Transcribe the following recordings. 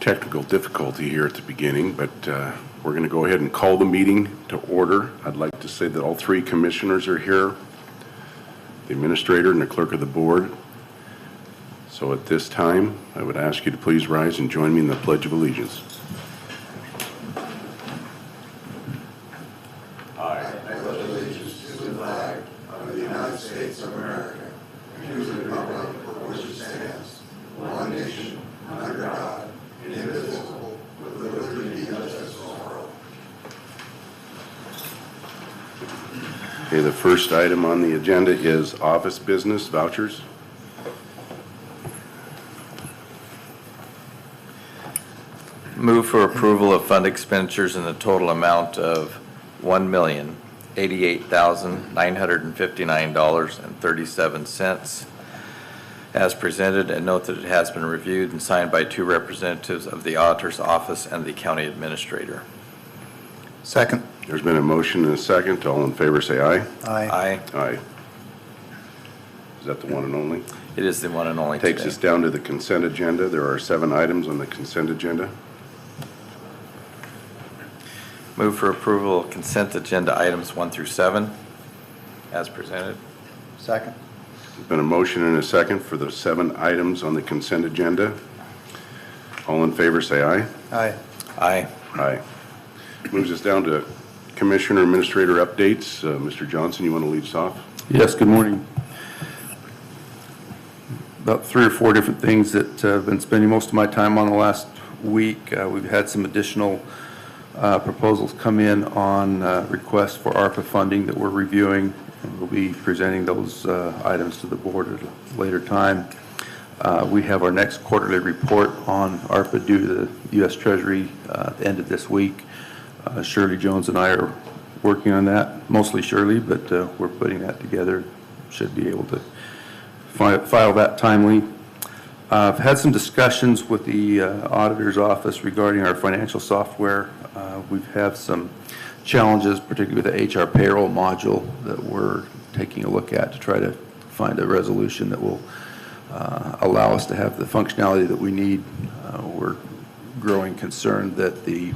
technical difficulty here at the beginning, but we're going to go ahead and call the meeting to order. I'd like to say that all three commissioners are here, the administrator and the clerk of the board. So at this time, I would ask you to please rise and join me in the Pledge of Allegiance. I pledge allegiance to the flag of the United States of America and to the republic for which it stands, one nation, under God, indivisible, with liberty and justice for all. Okay, the first item on the agenda is office business vouchers. Move for approval of fund expenditures in the total amount of $1,088,959.37 as presented, and note that it has been reviewed and signed by two representatives of the auditor's office and the county administrator. Second. There's been a motion and a second. All in favor say aye. Aye. Aye. Is that the one and only? It is the one and only Takes today. us down to the consent agenda. There are 7 items on the consent agenda. Move for approval of consent agenda items 1 through 7 as presented. Second. There's been a motion and a second for the 7 items on the consent agenda. All in favor say aye. Aye. Aye. Aye. Moves us down to Commissioner Administrator updates. Mr. Johnson, you want to lead us off? Yes, good morning. About 3 or 4 different things that I've been spending most of my time on the last week. We've had some additional proposals come in on requests for ARPA funding that we're reviewing, and we'll be presenting those items to the board at a later time. We have our next quarterly report on ARPA due to the U.S. Treasury at the end of this week. Shirley Jones and I are working on that, mostly Shirley, but we're putting that together. Should be able to file that timely. I've had some discussions with the auditor's office regarding our financial software. We've had some challenges, particularly with the HR payroll module that we're taking a look at to try to find a resolution that will allow us to have the functionality that we need. We're growing concerned that the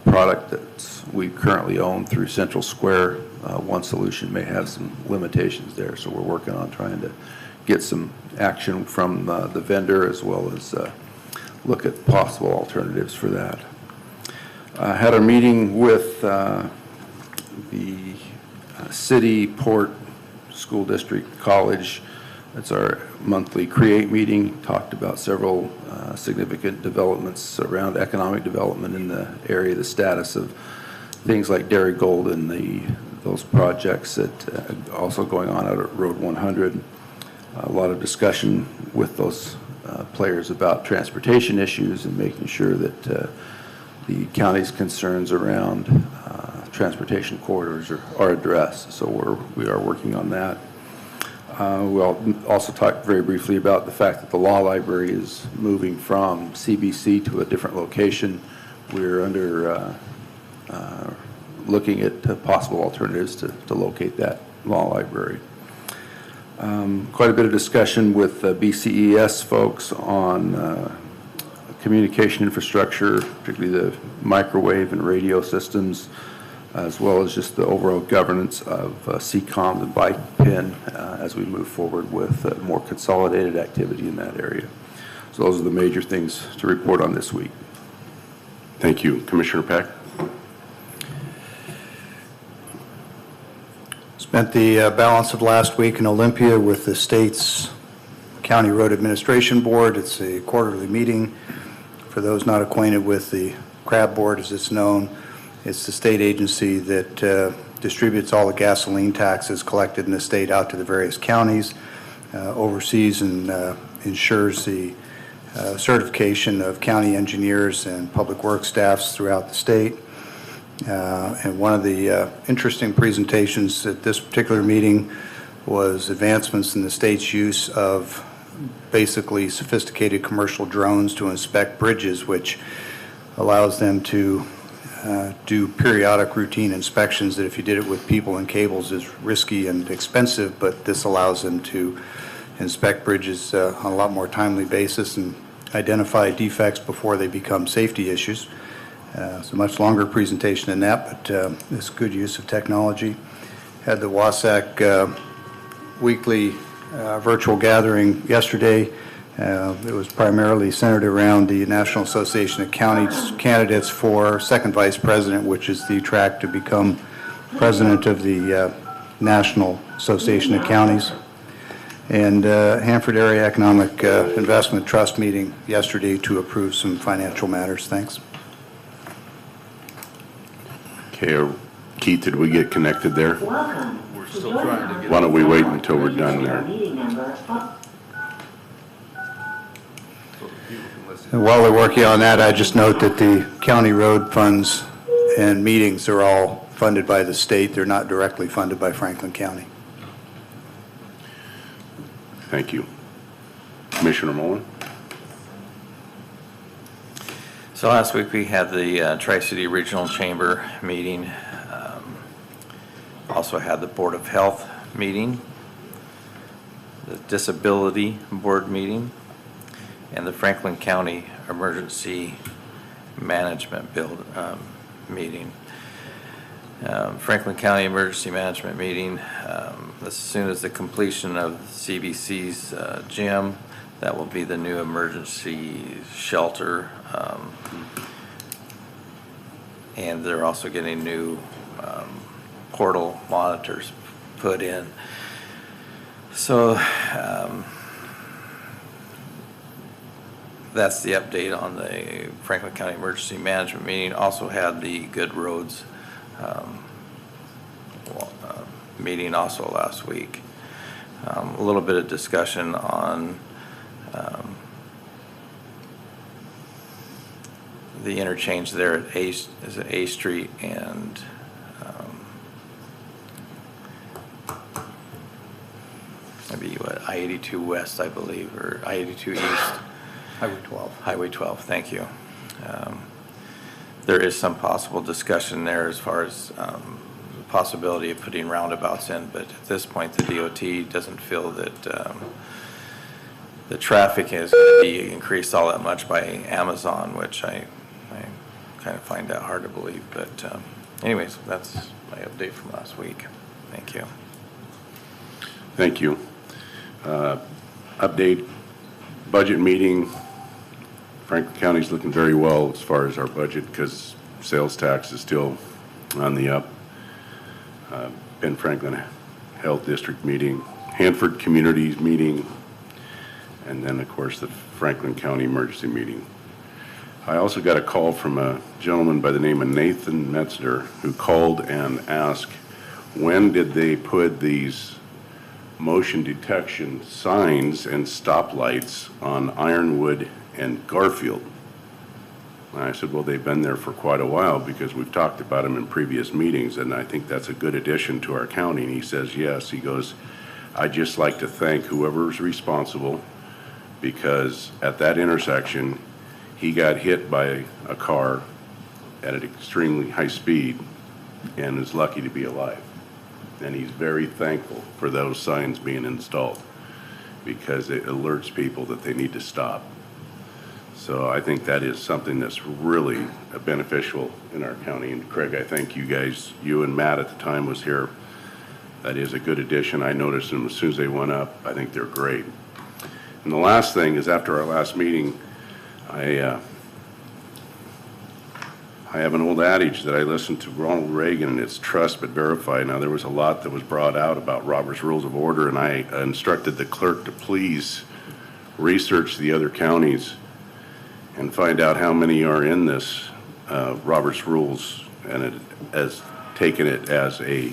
product that we currently own through Central Square, one solution may have some limitations there, so we're working on trying to get some action from the vendor as well as look at possible alternatives for that. I had a meeting with the City, Port, School District, College. It's our monthly CREATE meeting. Talked about several significant developments around economic development in the area, the status of things like Dairy Gold and those projects that also going on out at Road 100. A lot of discussion with those players about transportation issues and making sure that the county's concerns around transportation corridors are addressed. So we are working on that. We'll also talk very briefly about the fact that the law library is moving from CBC to a different location. We're under looking at possible alternatives to locate that law library. Quite a bit of discussion with BCES folks on communication infrastructure, particularly the microwave and radio systems, as well as just the overall governance of CCOM and BIPIN as we move forward with more consolidated activity in that area. So those are the major things to report on this week. Thank you. Commissioner Peck? Spent the balance of last week in Olympia with the state's County Road Administration Board. It's a quarterly meeting. For those not acquainted with the CRAB Board, as it's known, it's the state agency that distributes all the gasoline taxes collected in the state out to the various counties, oversees and ensures the certification of county engineers and public works staffs throughout the state. And one of the interesting presentations at this particular meeting was advancements in the state's use of basically sophisticated commercial drones to inspect bridges, which allows them to do periodic routine inspections that if you did it with people and cables is risky and expensive, but this allows them to inspect bridges on a lot more timely basis and identify defects before they become safety issues. It's a much longer presentation than that, but it's good use of technology. Had the WASAC weekly virtual gathering yesterday. It was primarily centered around the National Association of Counties candidates for second vice president, which is the track to become president of the National Association of Counties. And Hanford Area Economic Investment Trust meeting yesterday to approve some financial matters. Thanks. Okay, Keith, did we get connected there? Welcome. We're still trying to get. Why don't we wait until we're done there? Meeting number. And while we're working on that, I just note that the county road funds and meetings are all funded by the state. They're not directly funded by Franklin County. Thank you. Commissioner Mullen? So last week we had the Tri-City Regional Chamber meeting. Also had the Board of Health meeting, the Disability Board meeting, and the Franklin County Emergency Management meeting. Franklin County Emergency Management meeting, as soon as the completion of CBC's gym, that will be the new emergency shelter. And they're also getting new portal monitors put in. So that's the update on the Franklin County Emergency Management meeting. Also had the Good Roads meeting also last week. A little bit of discussion on the interchange there at A Street and maybe what, I-82 West, I believe, or I-82 East. Highway 12. Highway 12, thank you. There is some possible discussion there as far as the possibility of putting roundabouts in, but at this point, the DOT doesn't feel that the traffic is going to be increased all that much by Amazon, which I kind of find that hard to believe. But anyways, that's my update from last week. Thank you. Thank you. Update, budget meeting. Franklin County's looking very well as far as our budget because sales tax is still on the up. Ben Franklin Health District meeting, Hanford Communities meeting, and then, of course, the Franklin County Emergency meeting. I also got a call from a gentleman by the name of Nathan Metzner who called and asked, when did they put these motion detection signs and stoplights on Ironwood and Garfield? And I said, well, they've been there for quite a while because we've talked about them in previous meetings, and I think that's a good addition to our county. And he says, yes. He goes, I'd just like to thank whoever's responsible because at that intersection, he got hit by a car at an extremely high speed and is lucky to be alive. And he's very thankful for those signs being installed because it alerts people that they need to stop. So I think that is something that's really beneficial in our county. And Craig, I thank you guys, you and Matt at the time was here. That is a good addition. I noticed them as soon as they went up. I think they're great. And the last thing is after our last meeting, I have an old adage that I listened to Ronald Reagan, and it's trust but verify. Now, there was a lot that was brought out about Robert's Rules of Order, and I instructed the clerk to please research the other counties and find out how many are in this Robert's Rules, and it has taken it as a,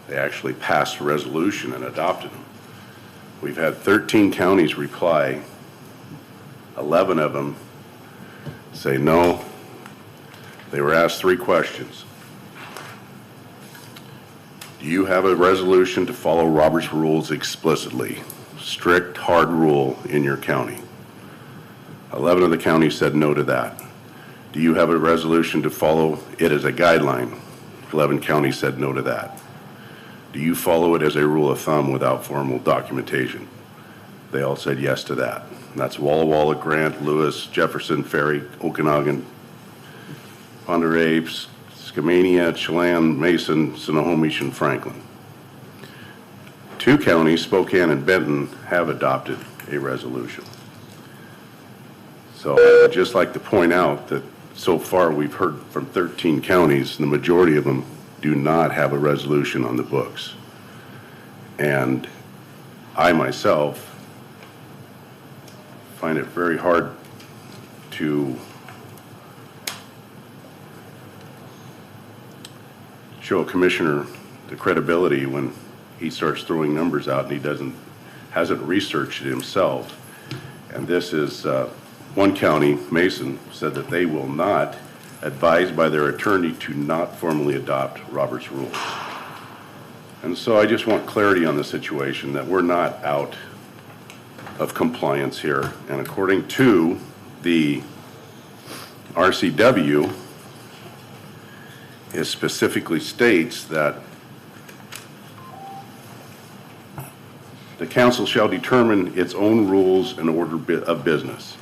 they actually passed a resolution and adopted them. We've had 13 counties reply. 11 of them say no. They were asked 3 questions. Do you have a resolution to follow Robert's Rules explicitly? Strict, hard rule in your county. 11 of the counties said no to that. Do you have a resolution to follow it as a guideline? 11 counties said no to that. Do you follow it as a rule of thumb without formal documentation? They all said yes to that. And that's Walla Walla, Grant, Lewis, Jefferson, Ferry, Okanagan, Ponderay, Skamania, Chelan, Mason, Snohomish, and Franklin. 2 counties, Spokane and Benton, have adopted a resolution. So I'd just like to point out that so far we've heard from 13 counties, and the majority of them do not have a resolution on the books. And I myself find it very hard to show a commissioner the credibility when he starts throwing numbers out and he hasn't researched it himself. And this is one county, Mason, said that they will not advise by their attorney to not formally adopt Robert's rules. And so I just want clarity on the situation, that we're not out of compliance here. And according to the RCW, it specifically states that the council shall determine its own rules and order of business,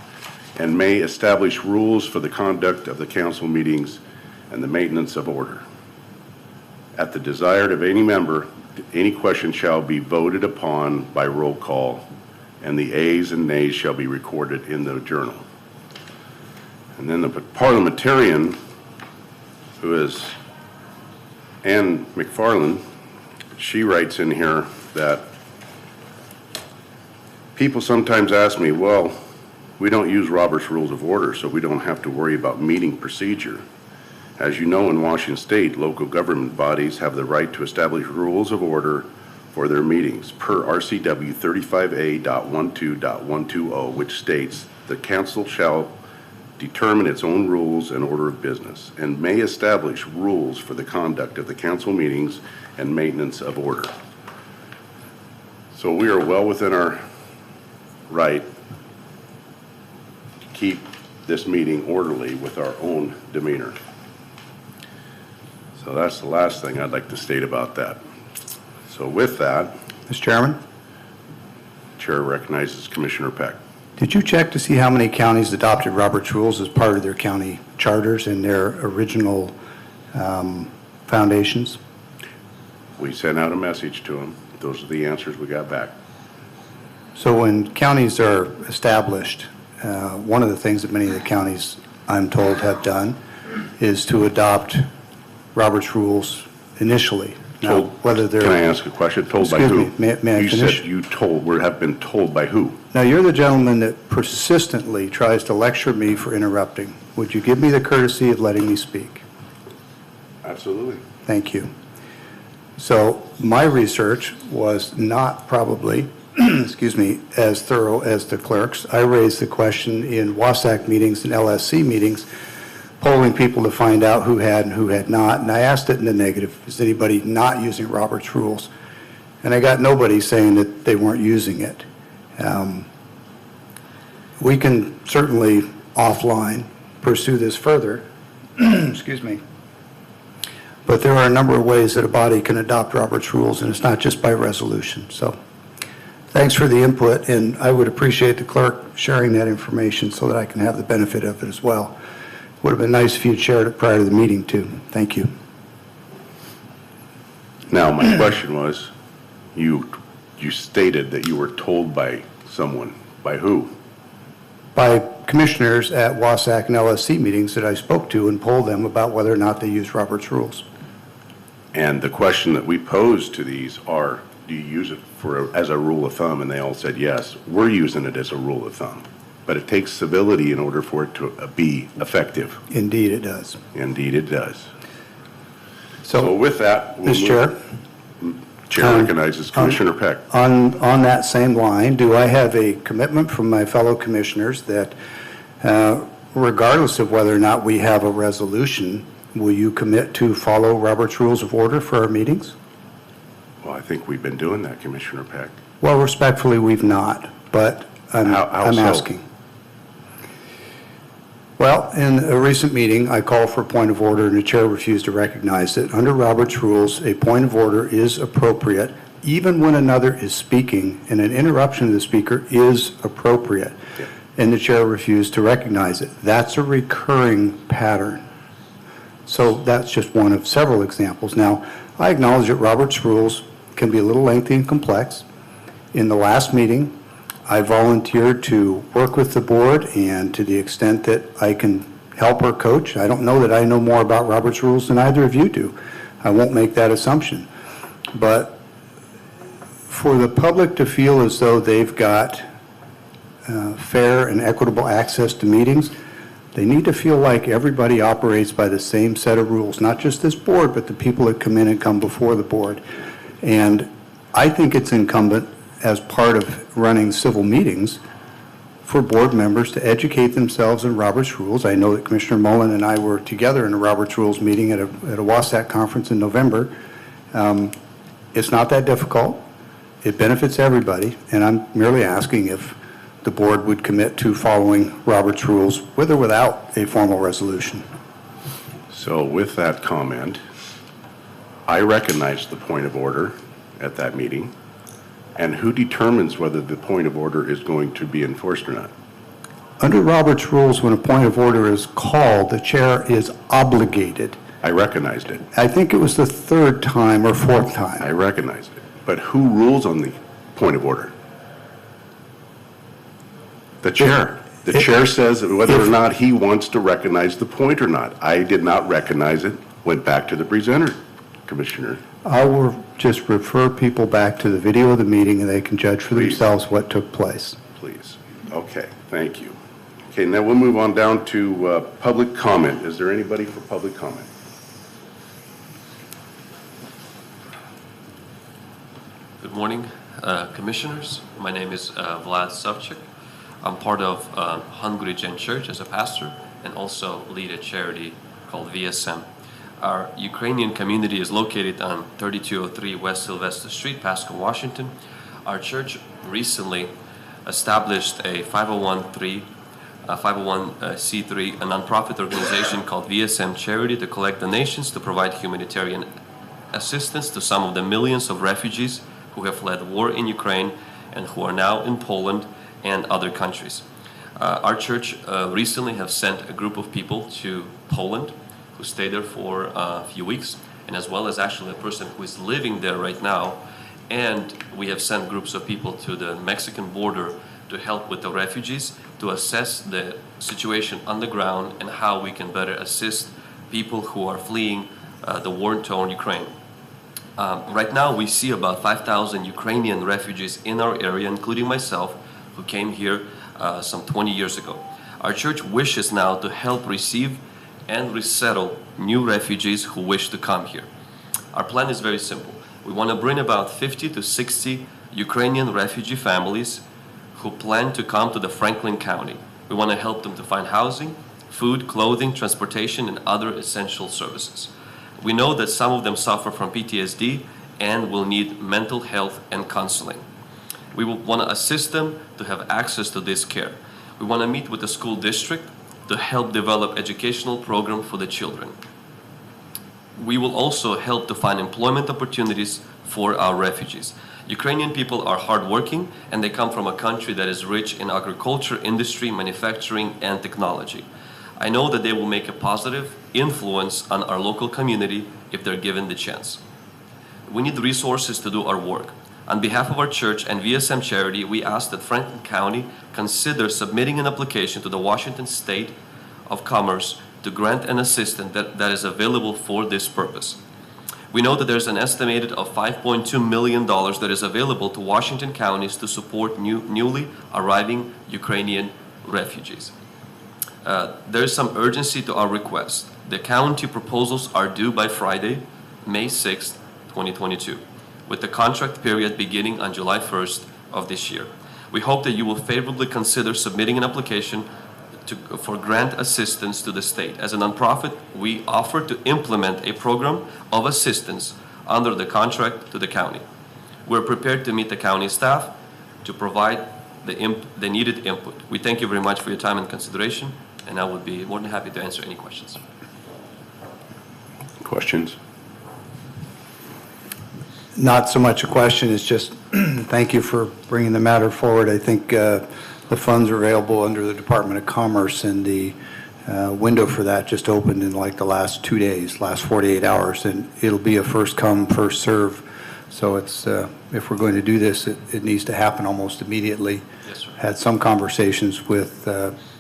and may establish rules for the conduct of the council meetings and the maintenance of order. At the desire of any member, any question shall be voted upon by roll call, and the ayes and nays shall be recorded in the journal. And then the parliamentarian, who is Ann McFarland, she writes in here that people sometimes ask me, well, we don't use Robert's Rules of Order, so we don't have to worry about meeting procedure. As you know, in Washington State, local government bodies have the right to establish rules of order for their meetings per RCW 35A.12.120, which states the council shall determine its own rules and order of business and may establish rules for the conduct of the council meetings and maintenance of order. So we are well within our right to keep this meeting orderly with our own demeanor. So that's the last thing I'd like to state about that. So with that, Mr. Chairman, Chair recognizes Commissioner Peck. did you check to see how many counties adopted Robert's Rules as part of their county charters and their original foundations? We sent out a message to them. Those are the answers we got back. So when counties are established, one of the things that many of the counties, I'm told, have done is to adopt Robert's Rules initially. Now, whether they're... Can I ask a question? Told by Excuse who? me, may I You finish? said you have been told by who? Now, you're the gentleman that persistently tries to lecture me for interrupting. Would you give me the courtesy of letting me speak? Absolutely. Thank you. So my research was not probably, excuse me, as thorough as the clerk's. I raised the question in WASAC meetings and LSC meetings, polling people to find out who had and who had not, and I asked it in the negative, is anybody not using Robert's Rules? And I got nobody saying that they weren't using it. We can certainly offline pursue this further, excuse me, but there are a number of ways that a body can adopt Robert's Rules, and it's not just by resolution. So thanks for the input, and I would appreciate the clerk sharing that information so that I can have the benefit of it as well. Would have been nice if you'd shared it prior to the meeting, too. Thank you. Now, my question was, you stated that you were told by someone. By who? By commissioners at WASAC and LSC meetings that I spoke to and polled them about whether or not they use Robert's Rules. And the question that we posed to these are, do you use it as a rule of thumb? And they all said yes. We're using it as a rule of thumb. But it takes civility in order for it to be effective. Indeed, it does. Indeed, it does. So, So with that, we'll Mr. Chair? Chair recognizes Commissioner Peck. On that same line, do I have a commitment from my fellow commissioners that regardless of whether or not we have a resolution, will you commit to follow Robert's Rules of Order for our meetings? Well, I think we've been doing that, Commissioner Peck. Well, respectfully, we've not, but I'm How so? asking. Well, in a recent meeting, I called for a point of order, and the chair refused to recognize it. Under Robert's Rules, a point of order is appropriate even when another is speaking, and an interruption of the speaker is appropriate, Yeah. and the chair refused to recognize it. That's a recurring pattern. So that's just one of several examples. Now, I acknowledge that Robert's rules can be a little lengthy and complex. In the last meeting, I volunteered to work with the board, and to the extent that I can help or coach, I don't know that I know more about Robert's rules than either of you do. I won't make that assumption. But for the public to feel as though they've got fair and equitable access to meetings, they need to feel like everybody operates by the same set of rules, not just this board, but the people that come in and come before the board. And I think it's incumbent, as part of running civil meetings, for board members to educate themselves in Robert's rules. I know that Commissioner Mullen and I were together in a Robert's Rules meeting at a WASAC conference in November. It's not that difficult. It benefits everybody, and I'm merely asking if the board would commit to following Robert's rules with or without a formal resolution. So with that comment, I recognize the point of order at that meeting. And who determines whether the point of order is going to be enforced or not? Under Robert's rules, when a point of order is called, the chair is obligated. I recognized it. I think it was the third time or fourth I time. recognized it. But who rules on the point of order? The chair. The chair says whether or not he wants to recognize the point or not. I did not recognize it. Went back to the presenter, Commissioner. I will just refer people back to the video of the meeting, and they can judge for Please. themselves what took place. Please. Okay, thank you. Okay, now we'll move on down to public comment. Is there anybody for public comment? Good morning, Commissioners. My name is Vlad Savchik. I'm part of Hungry Gen Church as a pastor, and also lead a charity called VSM. Our Ukrainian community is located on 3203 West Sylvester Street, Pasco, Washington. Our church recently established a 501c3, a nonprofit organization called VSM Charity to collect donations to provide humanitarian assistance to some of the millions of refugees who have fled war in Ukraine and who are now in Poland and other countries. Our church recently have sent a group of people to Poland who stayed there for a few weeks, and as well as actually a person who is living there right now. And we have sent groups of people to the Mexican border to help with the refugees, to assess the situation on the ground and how we can better assist people who are fleeing the war-torn Ukraine. Right now we see about 5,000 Ukrainian refugees in our area, including myself, who came here some 20 years ago. Our church wishes now to help receive and resettle new refugees who wish to come here. Our plan is very simple. We want to bring about 50 to 60 Ukrainian refugee families who plan to come to the Franklin County. We want to help them to find housing, food, clothing, transportation, and other essential services. We know that some of them suffer from PTSD and will need mental health and counseling. We will want to assist them to have access to this care. We want to meet with the school district to help develop educational program for the children. We will also help to find employment opportunities for our refugees. Ukrainian people are hardworking, and they come from a country that is rich in agriculture, industry, manufacturing, and technology. I know that they will make a positive influence on our local community if they're given the chance. We need resources to do our work. On behalf of our church and VSM Charity, we ask that Franklin County consider submitting an application to the Washington State of Commerce to grant an assistance that is available for this purpose. We know that there's an estimated of $5.2 million that is available to Washington counties to support newly arriving Ukrainian refugees. There is some urgency to our request. The county proposals are due by Friday, May 6th, 2022. With the contract period beginning on July 1st of this year. We hope that you will favorably consider submitting an application for grant assistance to the state. As a nonprofit, we offer to implement a program of assistance under the contract to the county. We're prepared to meet the county staff to provide the needed input. We thank you very much for your time and consideration, and I would be more than happy to answer any questions. Questions? not so much a question, it's just thank you for bringing the matter forward. I think the funds are available under the Department of Commerce, and the window for that just opened in like the last 2 days, last 48 hours, and it'll be a first come, first serve. So it's, if we're going to do this, it needs to happen almost immediately. Yes, sir. Had some conversations with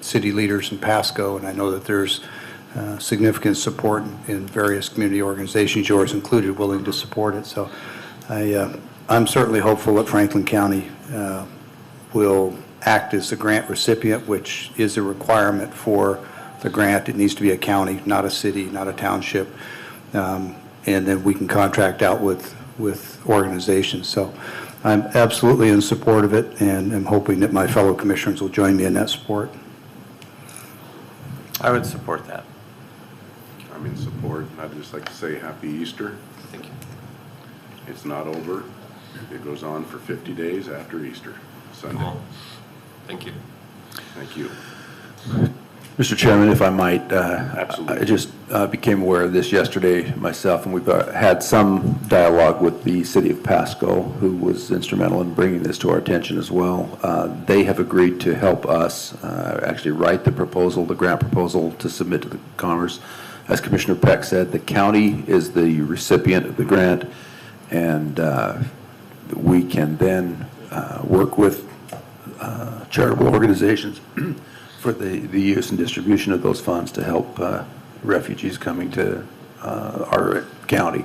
city leaders in Pasco, and I know that there's significant support in various community organizations, yours included, willing to support it. So I'm certainly hopeful that Franklin County will act as the grant recipient, which is a requirement for the grant. It needs to be a county, not a city, not a township. And then we can contract out with organizations. So I'm absolutely in support of it, and I'm hoping that my fellow commissioners will join me in that support. I would support that. I'm in support. I'd just like to say Happy Easter. Thank you. It's not over. It goes on for 50 days after Easter, Sunday. Cool. Thank you. Thank you. Mr. Chairman, if I might, Absolutely. I just became aware of this yesterday myself, and we've had some dialogue with the city of Pasco, who was instrumental in bringing this to our attention as well. They have agreed to help us actually write the proposal, the grant proposal, to submit to the Commerce. As Commissioner Peck said, the county is the recipient of the grant, and we can then work with charitable organizations for the use and distribution of those funds to help refugees coming to our county.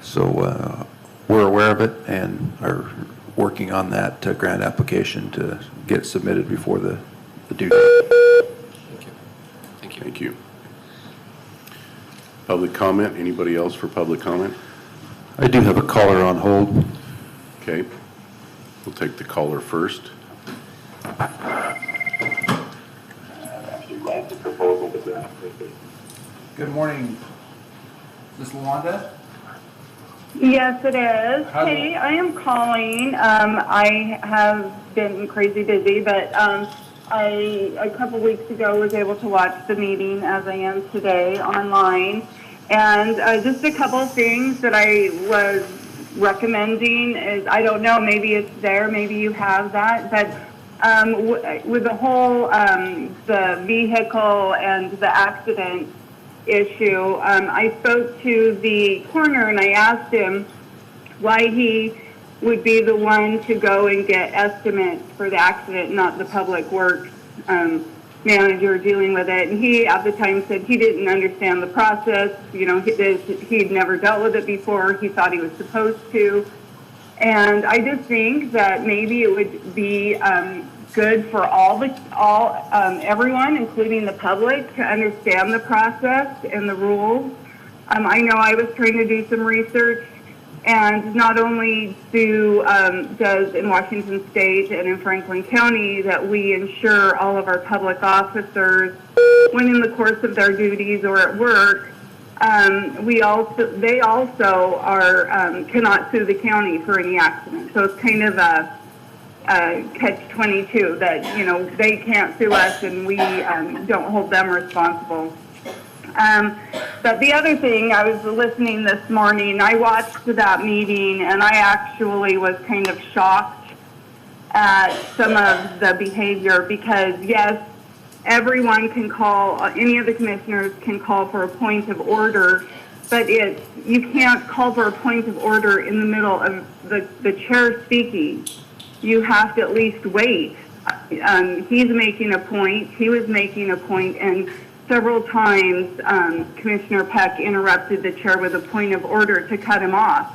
So we're aware of it and are working on that grant application to get it submitted before the due date. Thank you. Thank you. Thank you. Public comment? Anybody else for public comment? I do have a caller on hold. Okay. We'll take the caller first. Good morning. Is this Luanda? Yes, it is. How do- Hey, I am calling. I have been crazy busy, but a couple weeks ago was able to watch the meeting, as I am today, online. And just a couple of things that I was recommending is, I don't know, maybe it's there, maybe you have that, but with the whole, the vehicle and the accident issue, I spoke to the coroner and I asked him why he would be the one to go and get estimates for the accident, not the public works manager dealing with it. And he, at the time, said he didn't understand the process. You know, he'd never dealt with it before. He thought he was supposed to. And I just think that maybe it would be good for everyone, including the public, to understand the process and the rules. I know I was trying to do some research, and not only does in Washington State and in Franklin County that we insure all of our public officers when in the course of their duties or at work, they also are cannot sue the county for any accident. So it's kind of a catch-22 that, you know, they can't sue us and we don't hold them responsible. But the other thing, I was listening this morning, I watched that meeting and I actually was kind of shocked at some of the behavior because, yes, everyone can call, any of the commissioners can call for a point of order, but you can't call for a point of order in the middle of the chair speaking. You have to at least wait. He's making a point, he was making a point, and several times Commissioner Peck interrupted the chair with a point of order to cut him off.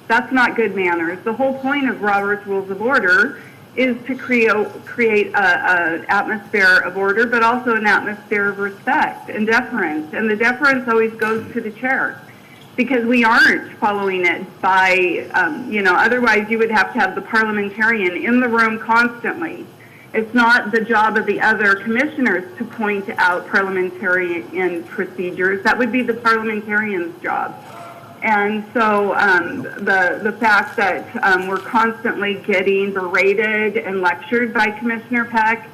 That's not good manners. The whole point of Robert's Rules of Order is to create an atmosphere of order, but also an atmosphere of respect and deference. And the deference always goes to the chair, because we aren't following it by, you know, otherwise you would have to have the parliamentarian in the room constantly. It's not the job of the other commissioners to point out parliamentarian procedures. That would be the parliamentarian's job. And so the fact that we're constantly getting berated and lectured by Commissioner Peck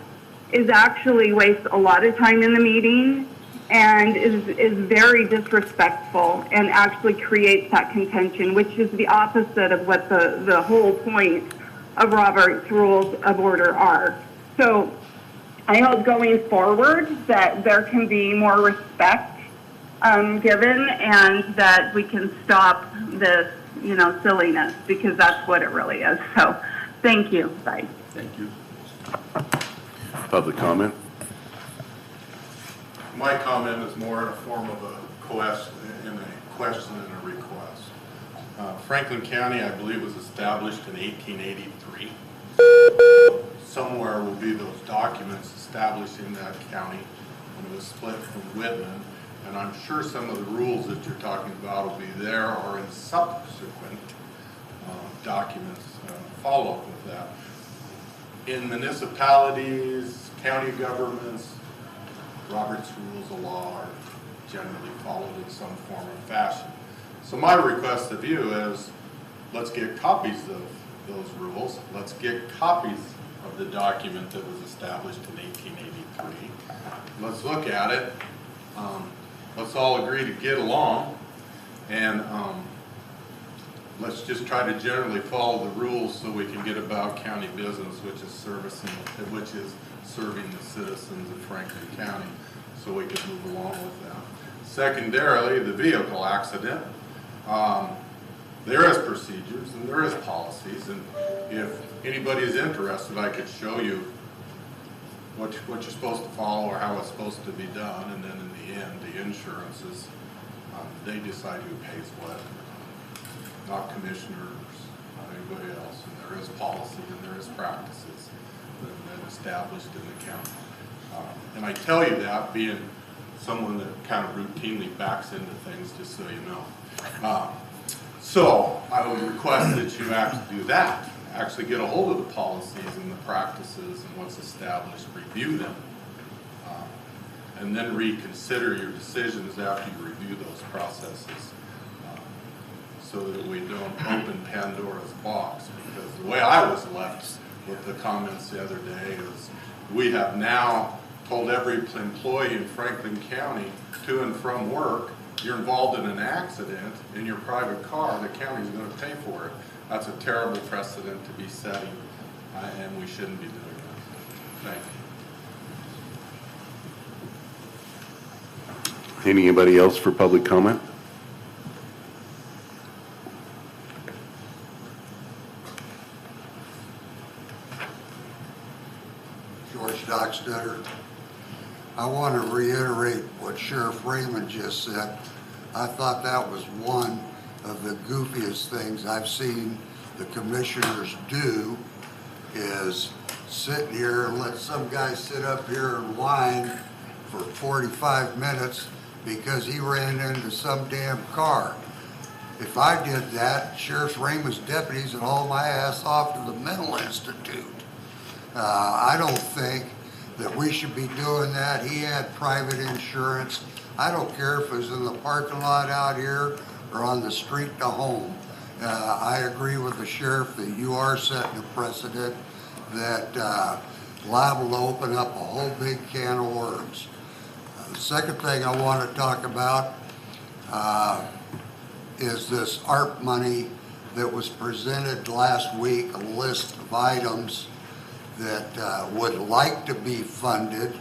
is actually wastes a lot of time in the meeting. and is very disrespectful and actually creates that contention, which is the opposite of what the whole point of Robert's Rules of Order are. So I hope going forward that there can be more respect given, and that we can stop this, silliness, because that's what it really is. So thank you. Bye. Thank you. Public comment? My comment is more in a form of a question and a request. Franklin County, I believe, was established in 1883. Somewhere will be those documents establishing that county when it was split from Whitman, and I'm sure some of the rules that you're talking about will be there or in subsequent documents follow up with that. In municipalities, county governments, Robert's Rules of Law are generally followed in some form or fashion. So my request of you is, let's get copies of those rules. Let's get copies of the document that was established in 1883. Let's look at it. Let's all agree to get along, and let's just try to generally follow the rules so we can get about county business, which is serving the citizens of Franklin County, so we can move along with that. Secondarily, the vehicle accident. There is procedures and there is policies, and if anybody is interested, I could show you what you're supposed to follow or how it's supposed to be done, and then in the end, the insurances, they decide who pays what, not commissioners, not anybody else, and there is policy and there is practices that have been established in the county. And I tell you that being someone that kind of routinely backs into things, just so you know. So I would request that you actually do that. Actually get a hold of the policies and the practices and what's established, review them, and then reconsider your decisions after you review those processes, so that we don't open Pandora's box. Because the way I was left with the comments the other day is, we have now told every employee in Franklin County to and from work, you're involved in an accident in your private car, the county's going to pay for it. That's a terrible precedent to be setting, and we shouldn't be doing that. Thank you. Anybody else for public comment? George Dockstetter. I want to reiterate what Sheriff Raymond just said. I thought that was one of the goofiest things I've seen the commissioners do, is sit here and let some guy sit up here and whine for 45 minutes because he ran into some damn car. If I did that, Sheriff Raymond's deputies would haul my ass off to the mental institute. I don't think that we should be doing that. He had private insurance. I don't care if it was in the parking lot out here or on the street to home. I agree with the sheriff that you are setting a precedent that liable to open up a whole big can of worms. The second thing I want to talk about is this ARP money that was presented last week, a list of items that would like to be funded,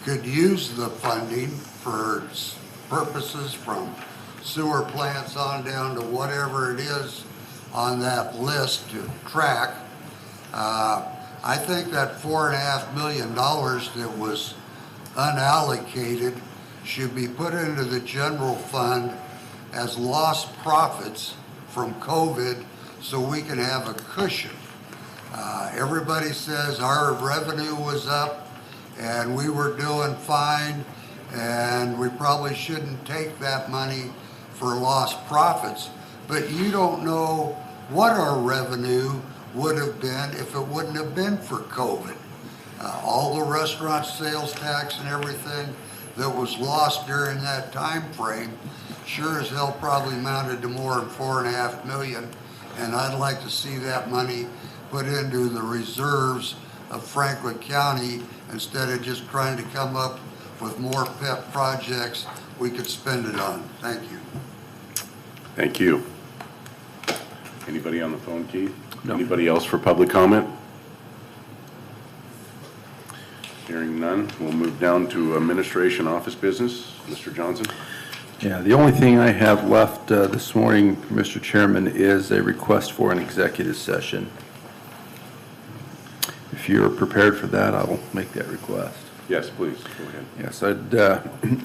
could use the funding for purposes from sewer plants on down to whatever it is on that list to track. I think that $4.5 million that was unallocated should be put into the general fund as lost profits from COVID, so we can have a cushion. Everybody says our revenue was up and we were doing fine, and we probably shouldn't take that money for lost profits, but you don't know what our revenue would have been if it wouldn't have been for COVID. All the restaurant sales tax and everything that was lost during that time frame sure as hell probably amounted to more than $4.5 million, and I'd like to see that money put into the reserves of Franklin County instead of just trying to come up with more pet projects we could spend it on. Thank you. Thank you. Anybody on the phone, Keith? No. Anybody else for public comment? Hearing none, we'll move down to administration office business. Mr. Johnson? Yeah, the only thing I have left this morning, Mr. Chairman, is a request for an executive session. If you're prepared for that, I will make that request. Yes, please, go ahead. Yes, I'd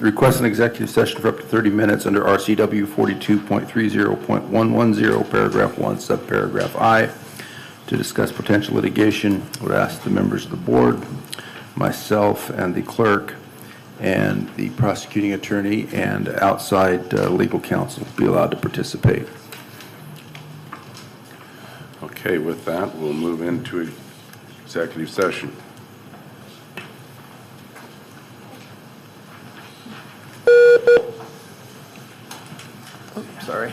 request an executive session for up to 30 minutes under RCW 42.30.110, paragraph 1, subparagraph I, to discuss potential litigation. I would ask the members of the board, myself and the clerk, and the prosecuting attorney and outside legal counsel be allowed to participate. Okay, with that, we'll move into executive session. Sorry.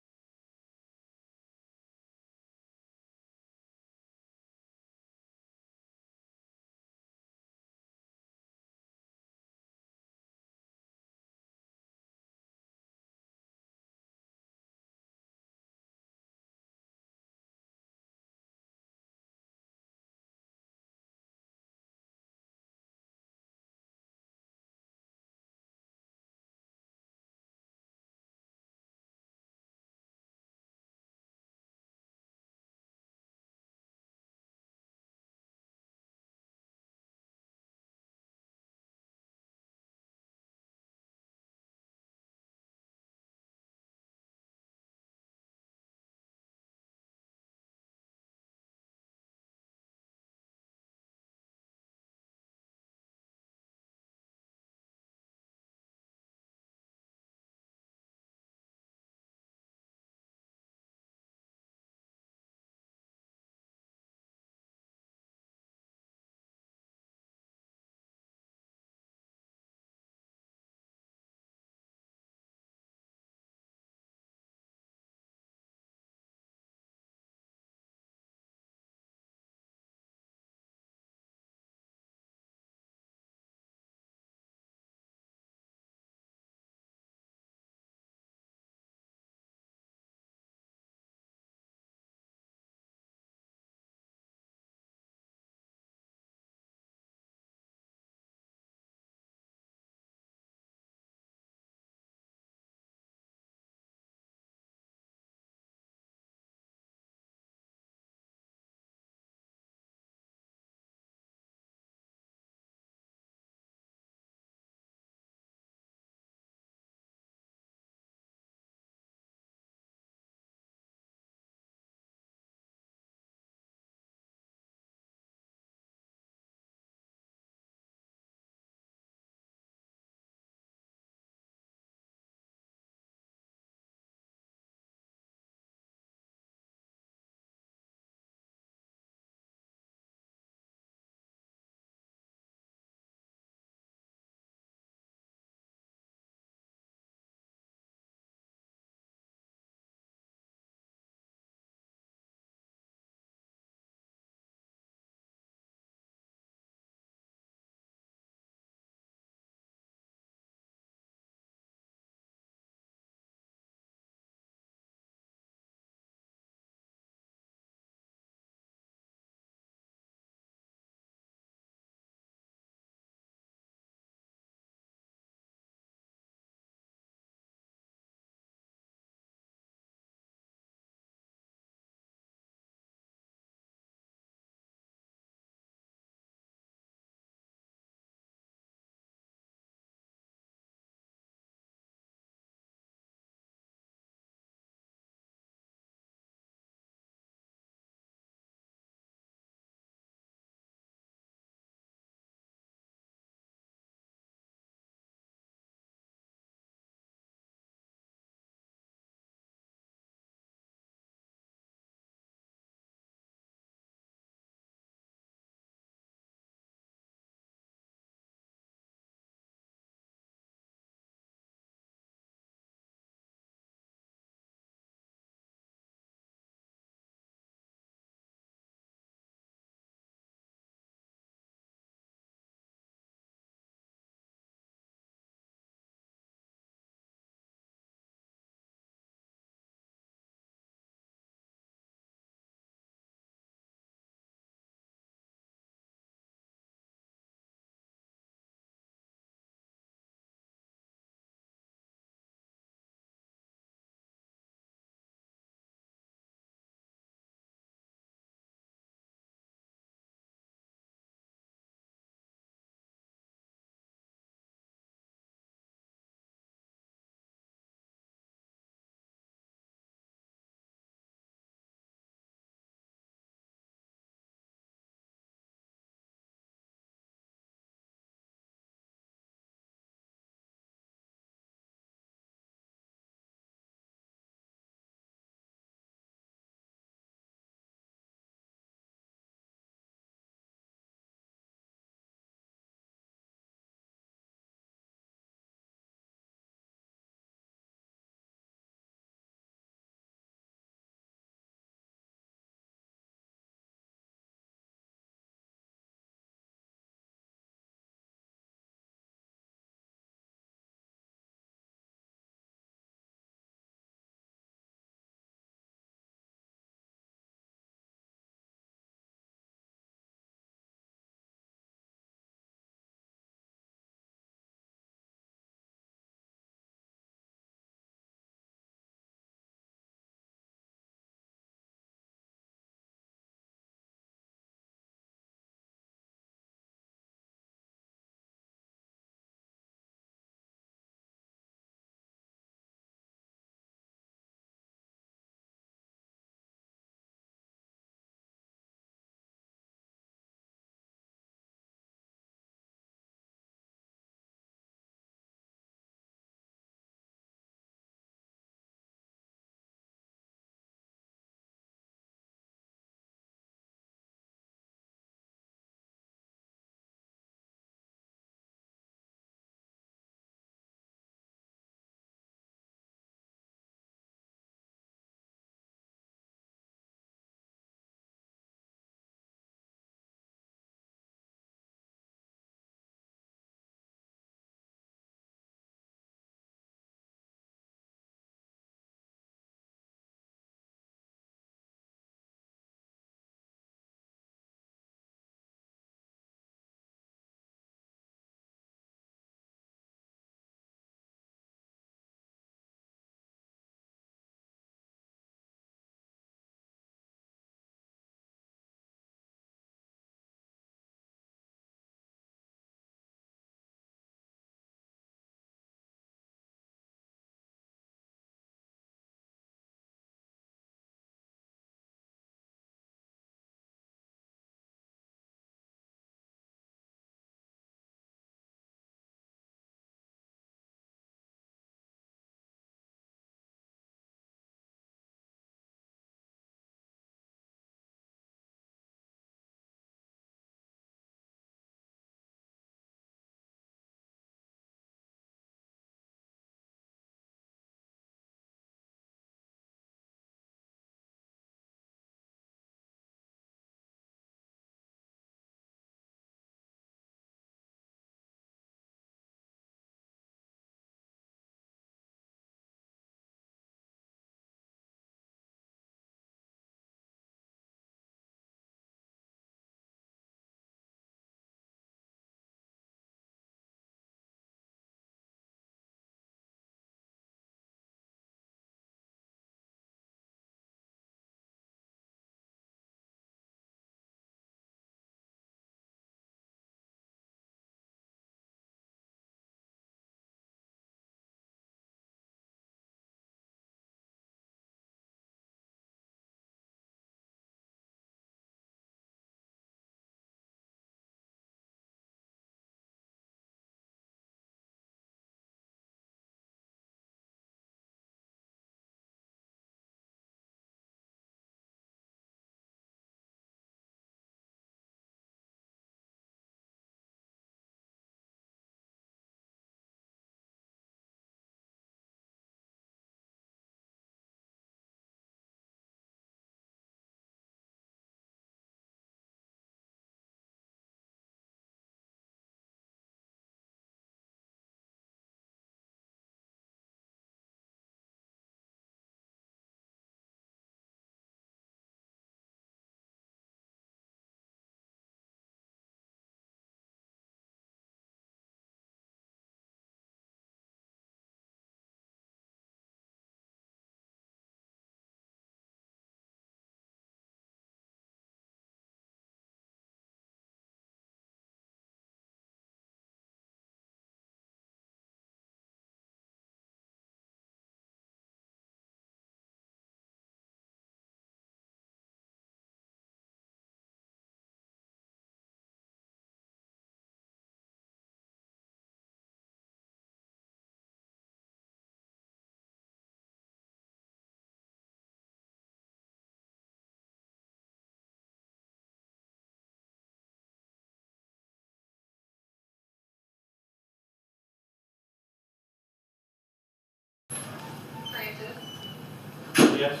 Yes.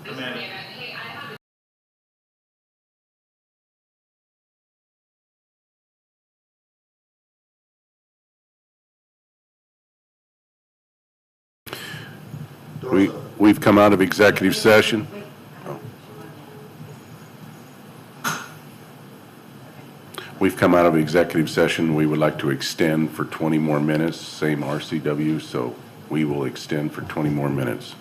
Amanda. We've come out of executive session. We've come out of executive session. We would like to extend for 20 more minutes, same RCW, so we will extend for 20 more minutes.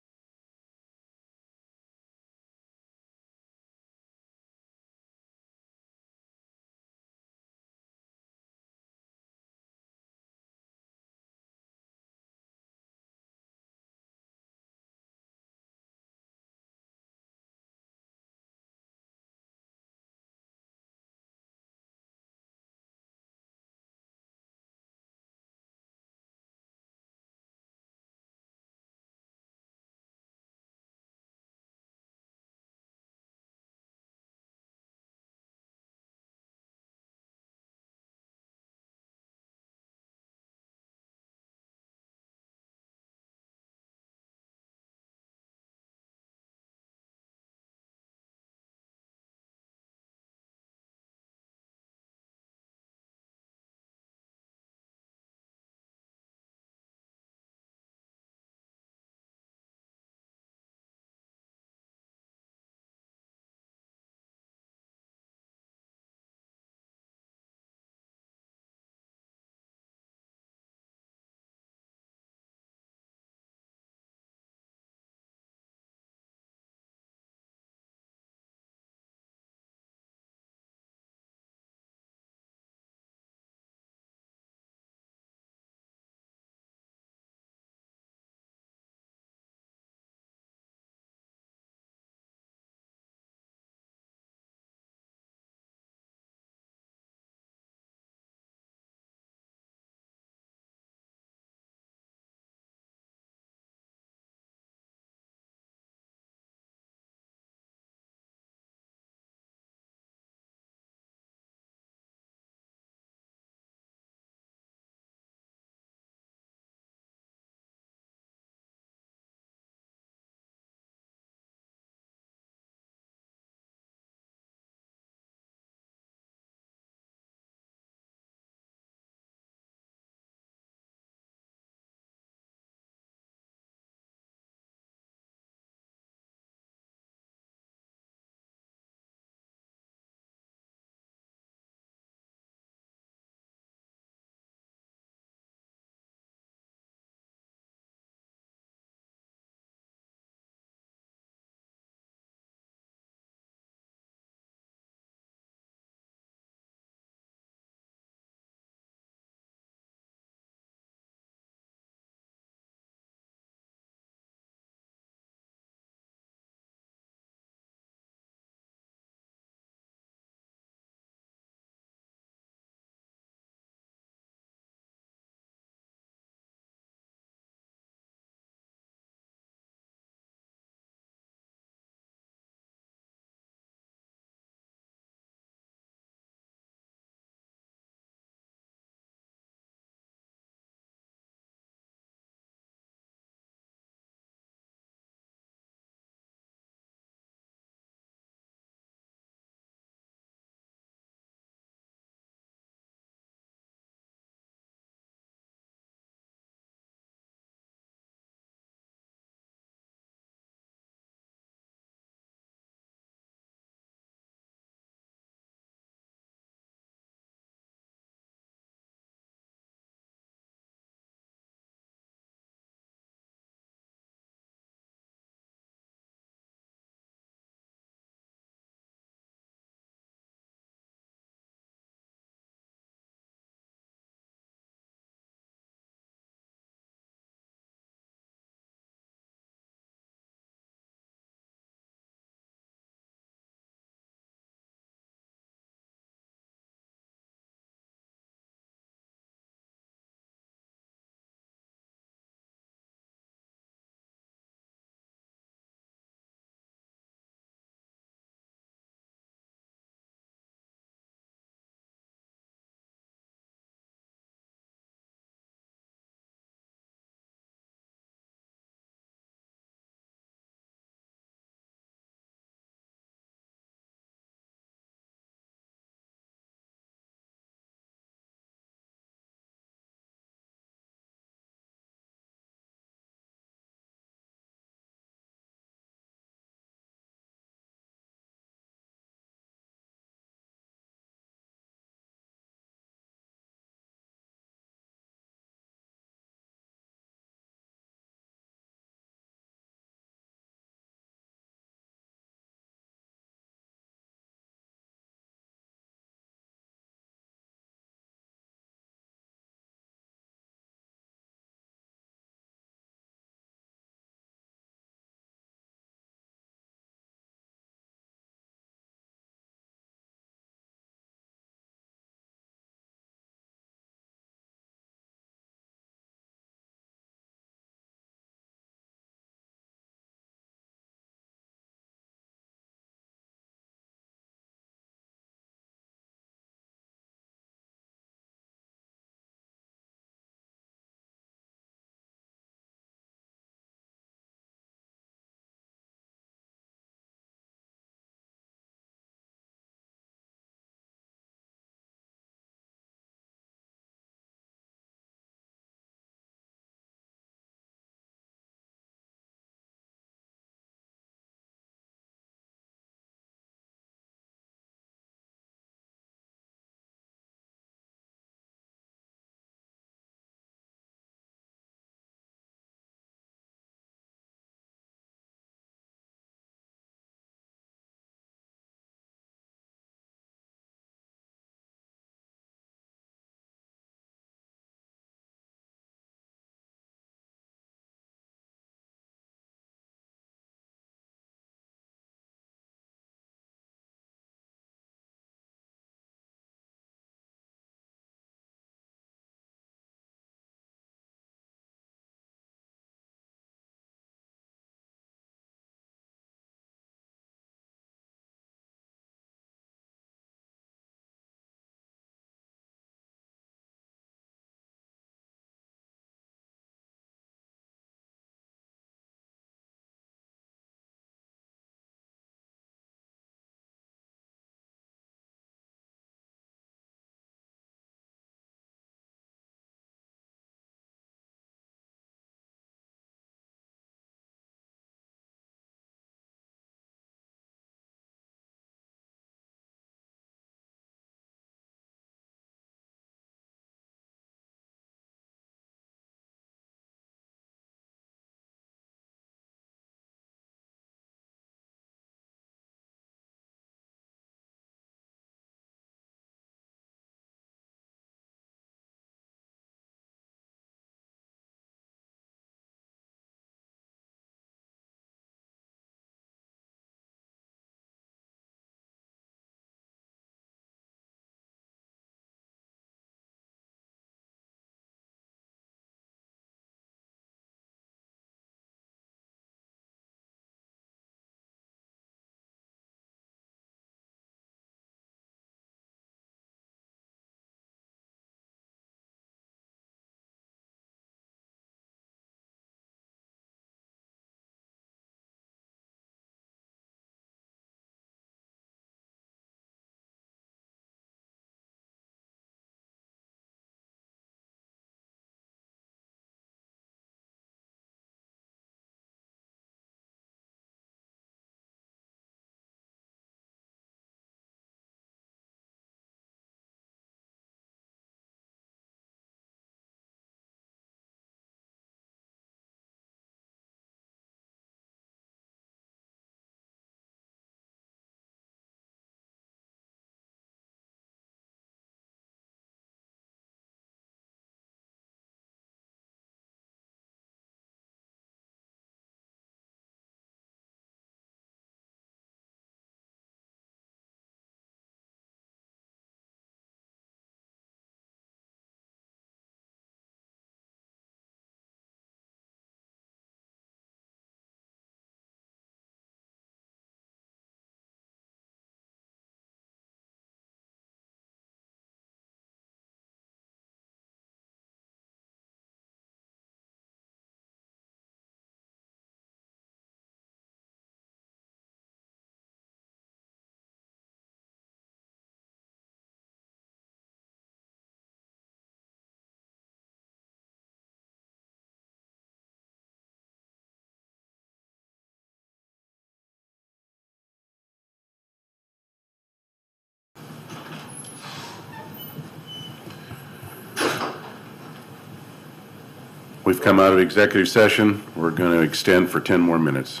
We've come out of executive session. We're going to extend for 10 more minutes.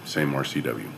Same RCW.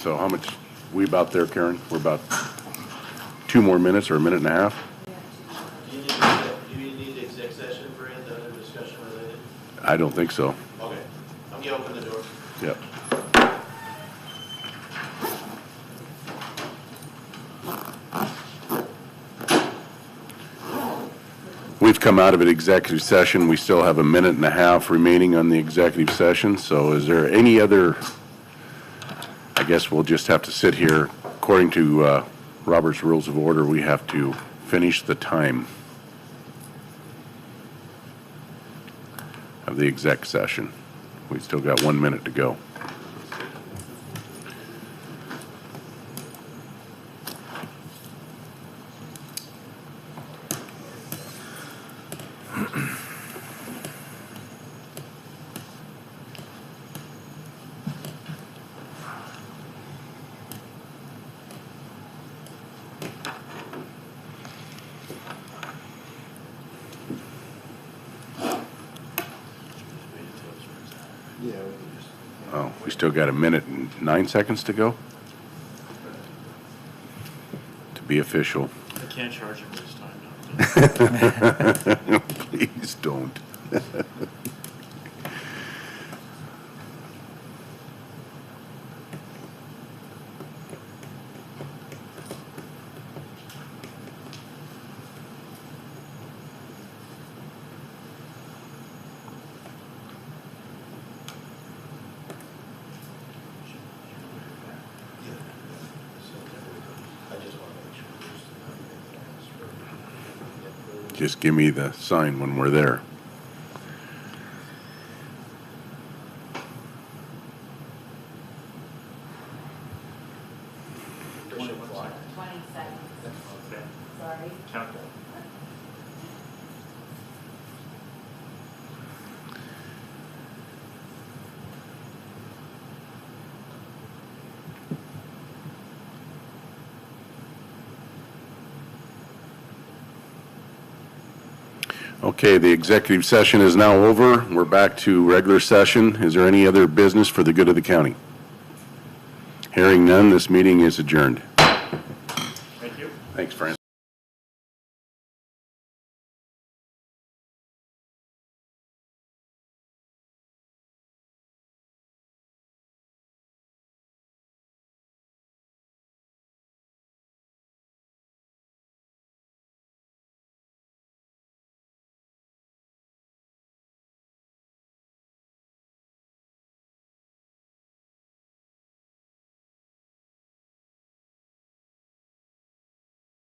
So how much, we about there, Karen? We're about 2 more minutes or a minute and a half? Do you need the exec session for any other discussion related? I don't think so. Okay, I'm gonna open the door. Yep. We've come out of an executive session. We still have a minute and a half remaining on the executive session. So is there any other, I guess we'll just have to sit here. According to Robert's Rules of Order, we have to finish the time of the exec session. We still got 1 minute to go. Oh, we still got a minute and 9 seconds to go? To be official. I can't charge him this time, no. Please don't. Just give me the sign when we're there. Sorry. Count down. Okay, the executive session is now over. We're back to regular session. Is there any other business for the good of the county? Hearing none, this meeting is adjourned. Thank you. Thanks, Francis.